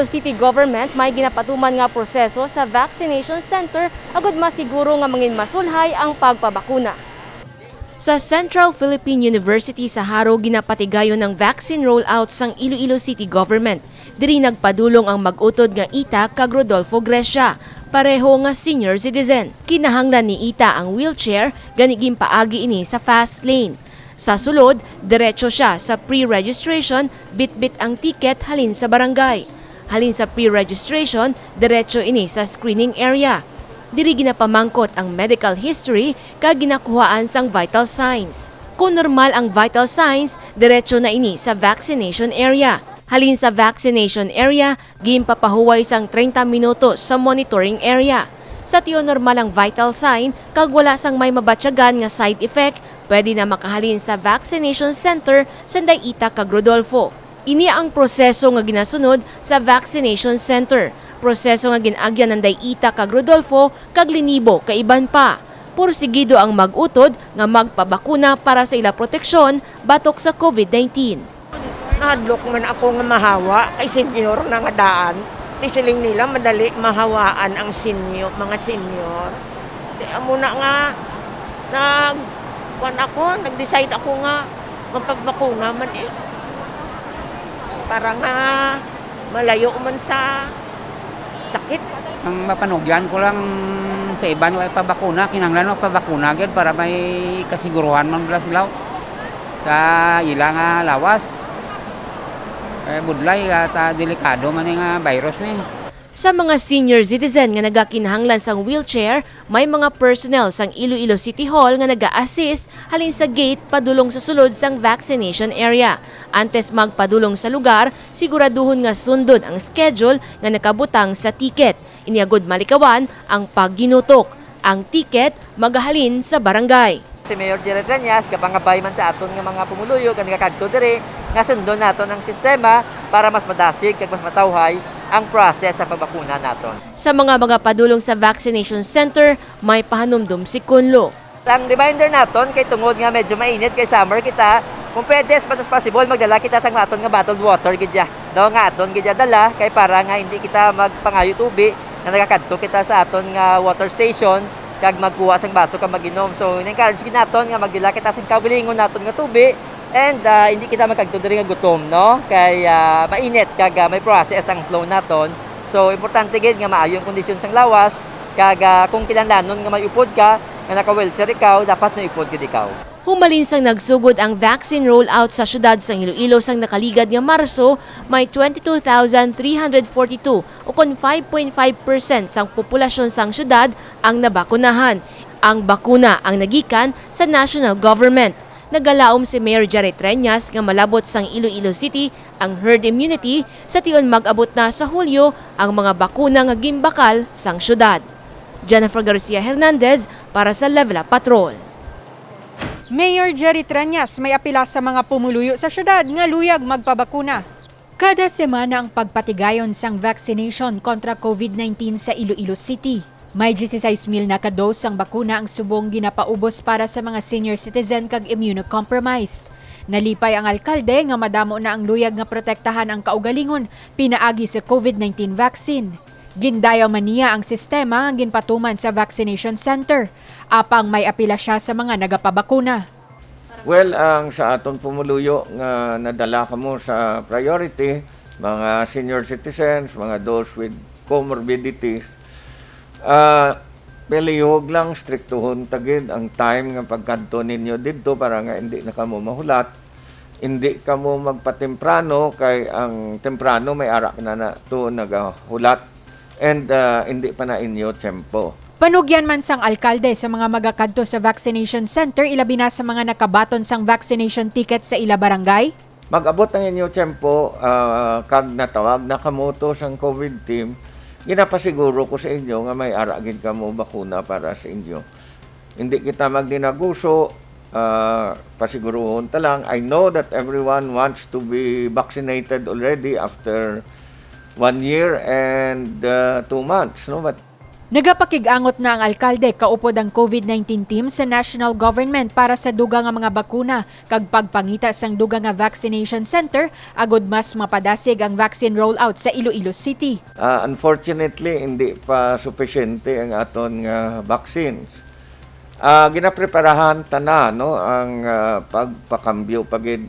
Iloilo City Government may ginapatuman nga proseso sa vaccination center agud masiguro nga mangin masulhay ang pagpabakuna. Sa Central Philippine University sa Haro ginapatigayon ng vaccine rollout sang Iloilo City Government. Diri nagpadulong ang mag-utod nga Ita kag Rodolfo Grecia, pareho nga senior citizen. Kinahanglan ni Ita ang wheelchair ganiging paagi ini sa fast lane. Sa sulod, diretso siya sa pre-registration, bitbit ang tiket halin sa barangay. Halin sa pre-registration, diretso ini sa screening area. Diri ginapamangkot ang medical history kag ginakuhaan sang vital signs. Kung normal ang vital signs, diretso na ini sa vaccination area. Halin sa vaccination area, gimpapahuway sang 30 minutos sa monitoring area. Sa tiyo normal ang vital sign, kag wala sang may mabatyagan nga side effect, pwede na makahalin sa vaccination center sa Ita kag Rodolfo. Ini ang proseso nga ginasunod sa vaccination center. Proseso nga ginagyan ng Ita kag Rodolfo kag linibo kaiban pa. Pursigido ang mag-utod nga magpabakuna para sa ila proteksyon batok sa COVID-19. Nahadlok man ako nga mahawa kay senior na nga daan. Tisiling nila madali mahawaan ang senior, mga senior. Di amo na nga nag-decide ako nga magpagbakuna man eh. Para nga malayo man sa sakit. Ang mapanugyan ko lang sa iban ay pabakuna, kinahanglan magpabakuna gyud para may kasiguruhan man sila sa ilang lawas. Budlay at delikado man nga virus ni. Sa mga senior citizen nga nagakinahanglan sang wheelchair, may mga personnel sang Iloilo City Hall nga naga-assist halin sa gate padulong sa sulod sang vaccination area. Antes magpadulong sa lugar, siguraduhon nga sundon ang schedule nga nakabutang sa tiket. Iniagod malikawan ang pagginutok. Ang tiket magahalin sa barangay. Si Mayor Jerry Tranyas, kapangabay man sa aton nga mga pumuluyo, kanang kadto diri, nga sundon naton ang sistema para mas madasig kag mas matawhay ang process sa pagbakuna naton. Sa mga padulong sa vaccination center, may pahanumdum si Kunlo. Ang reminder naton kay tungod nga medyo mainit kay summer kita, kung pwede as much as possible magdala kita sa aton nga bottled water gidya. Daw nga aton gidya dala kay para nga hindi kita magpangayo tubig na nagakadto kita sa aton nga water station kag magkuha sang baso kag mag-inom. So in-encourage naton nga magdala kita sang kaugalingon naton nga tubig and hindi kita magkagto diri nga gutom, no? Kay mainit kag may process ang flow naton. So importante gid nga maayo ang kondisyon sang lawas kag kung kinahanglan nga may upod ka nga naka-wheelchair ikaw, dapat na upod gid ikaw. Humalin sang nagsugod ang vaccine rollout sa syudad sang Iloilo sang nakaligad nga Marso, may 22,342 o kon 5.5% sang populasyon sang syudad ang nabakunahan. Ang bakuna ang nagikan sa national government. Nagalaom si Mayor Jerry Tranyas nga malabot sang Iloilo City ang herd immunity sa tion mag-abot na sa Hulyo ang mga bakuna nga gimbakal sang syudad. Jennifer Garcia Hernandez para sa Level Up Patrol. Mayor Jerry Tranyas may apila sa mga pumuluyo sa syudad nga luyag magpabakuna. Kada semana ang pagpatigayon sang vaccination kontra COVID-19 sa Iloilo City. May 16,000 na ka-dose ang bakuna ang subong ginapaubos para sa mga senior citizen kag immunocompromised. Nalipay ang alkalde nga madamo na ang luyag nga protektahan ang kaugalingon pinaagi sa COVID-19 vaccine. Gindayaw man niya ang sistema nga ginpatuman sa vaccination center, apang may apila siya sa mga nagapabakuna. Well, ang sa aton pumuluyo nga nadala kamo sa priority, mga senior citizens, mga those with comorbidities, pelihog lang, striktuhon tagid ang time nga pagkanto ninyo dito para nga hindi na kamo mahulat. Hindi kamo magpatemprano kay ang temprano may arak na to nagahulat. And hindi pa na inyo tempo. Panugyan man sang alkalde sa mga magakadto sa vaccination center, ilabi na sa mga nakabaton sang vaccination ticket sa ila barangay? Mag-abot ang inyo tempo, kag natawag na kamoto sang COVID team, ginapasiguro ko sa inyo nga may aragin kamo bakuna para sa inyo. Hindi kita magdinaguso, pasiguruhon ta lang. I know that everyone wants to be vaccinated already after 1 year and 2 months, no? But Nagapakigangot na ang alkalde kaupod ang COVID-19 team sa national government para sa duga nga mga bakuna kag pagpangita sang duga nga vaccination center agud mas mapadasig ang vaccine rollout sa Iloilo City. Unfortunately, hindi pa sufisyente ang aton nga vaccines. Ginapreparahan tana no ang pagpakambyo pagid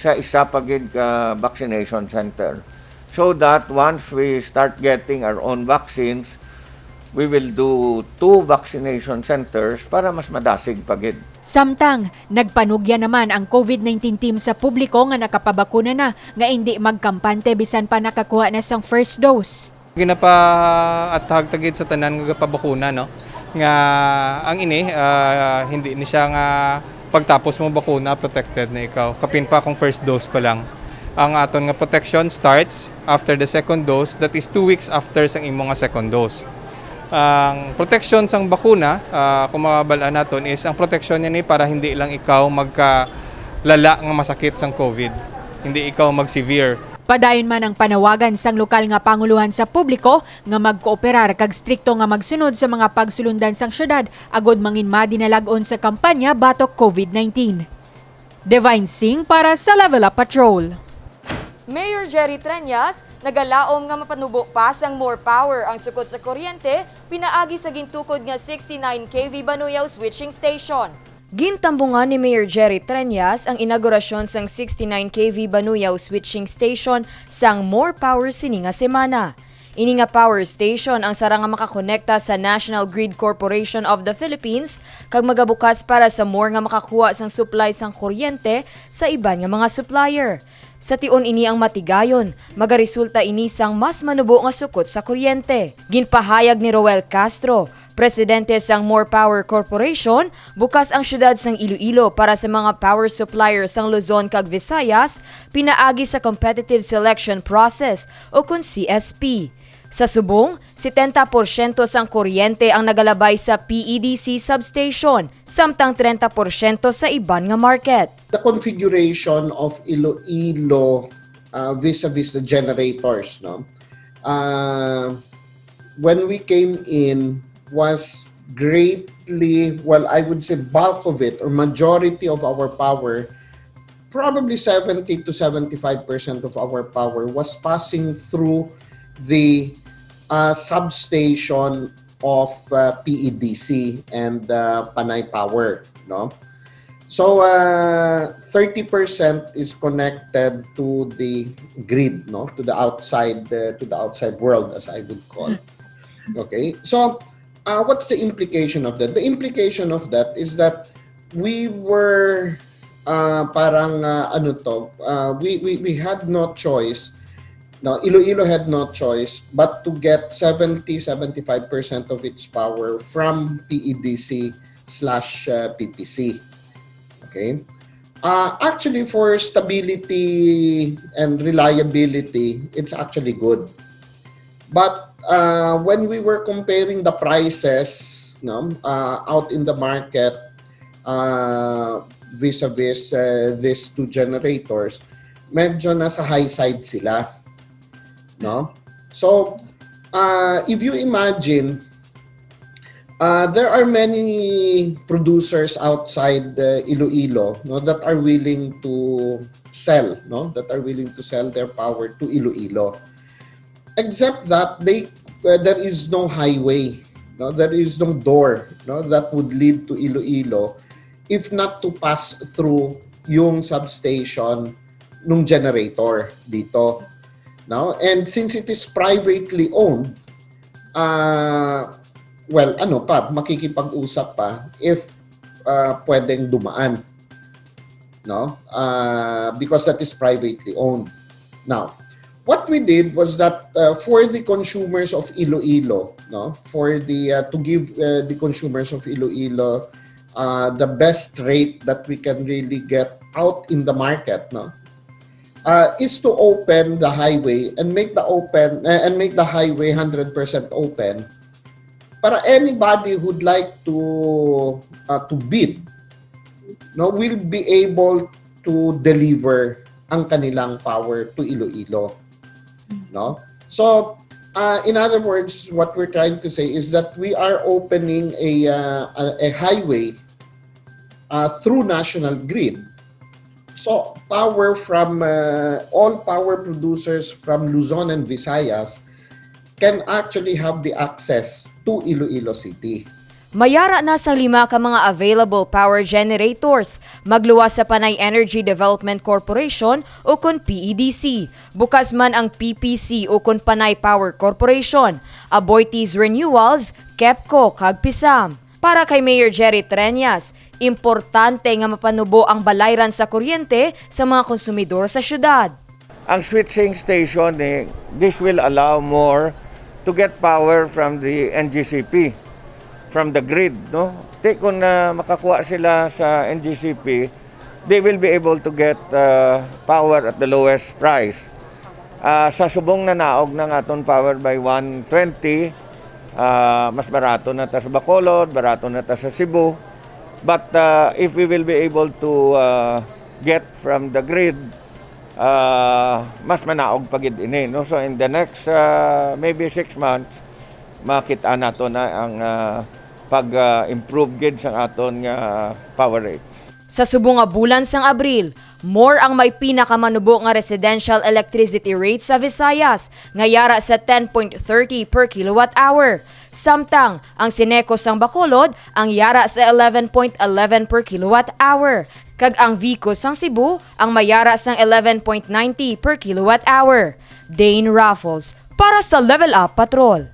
sa isa pagid ka vaccination center, so that once we start getting our own vaccines, we will do 2 vaccination centers para mas madasig pagid. Samtang, nagpanugya naman ang COVID-19 team sa publiko nga nakapabakuna na nga hindi magkampante bisan pa nakakuha na sang first dose. Ginapa-atag tagid sa tanan nga pabakuna no nga ang ini hindi ni siya nga pagtapos mo bakuna protected na ikaw kapin pa kung first dose pa lang. Ang aton nga protection starts after the second dose, that is 2 weeks after sang imo nga second dose. Ang protection sang bakuna, kung mabalaan naton, is ang protection niya ni para hindi lang ikaw magkalala nga masakit sang COVID. Hindi ikaw mag-severe. Padayon man ang panawagan sang lokal nga panguluhan sa publiko nga magkooperar kag strikto nga magsunod sa mga pagsulundan sang syudad agod mangin madinalagon sa kampanya batok COVID-19. Divine Singh para sa Level Up Patrol. Mayor Jerry Treñas, nagalaom nga mapanubo pa sang more power ang sukot sa kuryente, pinaagi sa gintukod nga 69 kV Banuyaw switching station. Gintambungan ni Mayor Jerry Treñas ang inaugurasyon sang 69 kV Banuyaw switching station sang more power sini nga semana. Ini nga power station ang sara nga makakonekta sa National Grid Corporation of the Philippines kag magabukas para sa more nga makakuha sang supply sang kuryente sa iban nga mga supplier. Sa tion ini ang matigayon, magaresulta ini sang mas manubo nga sukot sa kuryente. Ginpahayag ni Roel Castro, presidente sang More Power Corporation, bukas ang syudad sang Iloilo para sa mga power supplier sang Luzon kag Visayas, pinaagi sa competitive selection process o kun CSP. Sa subong, 70% sang kuryente ang nagalabay sa PEDC substation, samtang 30% sa iban nga market. The configuration of Iloilo vis-a-vis the generators, no? When we came in was greatly, well, I would say bulk of it or majority of our power, probably 70 to 75% of our power was passing through the substation of PEDC and Panay Power, no? So 30% is connected to the grid, no, to the outside world, as I would call. Okay, so what's the implication of that? The implication of that is that we were we had no choice. Now, Iloilo had no choice but to get 70-75% of its power from PEDC/PPC. Okay? Actually, for stability and reliability, it's actually good. But when we were comparing the prices, out in the market vis-a-vis these two generators, medyo nasa high side sila. No? So, if you imagine, there are many producers outside Iloilo, no, that are willing to sell, no, that are willing to sell their power to Iloilo. Except that there is no highway, no, there is no door, no, that would lead to Iloilo if not to pass through yung substation nung generator dito. Now, and since it is privately owned, makikipag-usap pa if pwedeng dumaan, no? Because that is privately owned. Now, what we did was that for the consumers of Iloilo, no, to give the consumers of Iloilo the best rate that we can really get out in the market, no, is to open the highway and make the highway 100% open para anybody who'd like to bid, no, will be able to deliver ang kanilang power to Iloilo, no? So In other words, what we're trying to say is that we are opening a highway through National Grid. So power from all power producers from Luzon and Visayas can actually have the access to Iloilo City. Mayara na sa 5 ka mga available power generators, magluwas sa Panay Energy Development Corporation o kun PEDC. Bukas man ang PPC o kun Panay Power Corporation, Aboitiz Renewals, KEPCO, kag PISAM. Para kay Mayor Jerry Treñas, importante nga mapanubo ang balayran sa kuryente sa mga konsumidor sa syudad. Ang switching station, this will allow more to get power from the NGCP, from the grid, no? Kung makakuha sila sa NGCP, they will be able to get power at the lowest price. Sa subong na naog ng aton power by 120, mas barato na ta sa Bacolod, barato na ta sa Cebu. But if we will be able to get from the grid, mas manaog pagid ini, no? So in the next maybe 6 months, makita nato na ang pag-improve gid sa aton nga power rates. Sa subong nga bulan sang Abril, more ang may pinakamanubo nga residential electricity rate sa Visayas, nga yara sa 10.30 per kilowatt-hour. Samtang, ang Sineco sang Bacolod ang yara sa 11.11 per kilowatt-hour. Kag ang Vico sang Cebu ang mayara sang 11.90 per kilowatt-hour. Dane Raffles, para sa Level Up Patrol.